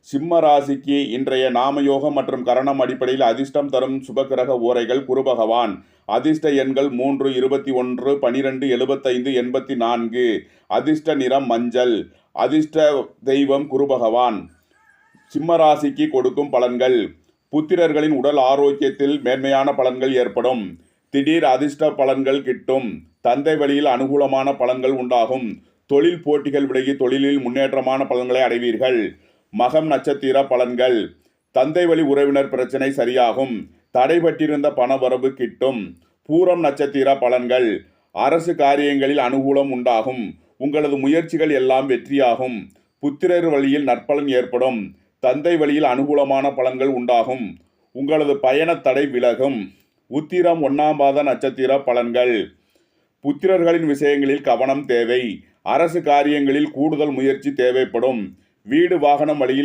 சிம்ம ராசிக்கு இன்றைய நாமயோகம் மற்றும் கரணம் அடிப்படையில் அதிர்ஷ்டம் தரும் சுபக்கிரக ஓரைகள் குரு பகவான். அதிர்ஷ்ட எண்கள் 3, 21, 12, 75, 84. அதிர்ஷ்ட நிறம் மஞ்சள். அதிர்ஷ்ட தெய்வம் குரு பகவான். சிம்ம ராசிக்கு கொடுக்கும் பலன்கள். புத்திரர்களின் உடல் ஆரோக்கியத்தில் மேன்மையான பலன்கள் ஏற்படும். திடீர் அதிர்ஷ்ட பலன்கள் கிட்டும். தந்தை வழியில் அனுகூலமான பலன்கள் உண்டாகும். தொழில் போட்டிகள் விலகி தொழிலில் முன்னேற்றமான பலன்களை அடைவீர்கள். மகம் நட்சத்திர பலன்கள். தந்தை வழி உறவினர் பிரச்சனை சரியாகும். தடைபட்டிருந்த பண வரவு கிட்டும். பூரம் நட்சத்திர பலன்கள். அரசு காரியங்களில் அனுகூலம் உண்டாகும். உங்களது முயற்சிகள் எல்லாம் வெற்றியாகும். புத்திரர் வழியில் நற்பலன் ஏற்படும். தந்தை வழியில் அனுகூலமான பலன்கள் உண்டாகும். உங்களது பயண தடை விலகும். உத்திரம் 1ஆம் பாத நட்சத்திர பலன்கள். புத்திரர்களின் விஷயங்களில் கவனம் தேவை. அரசு காரியங்களில் கூடுதல் முயற்சி தேவைப்படும். வீடு வாகனம் வழியில்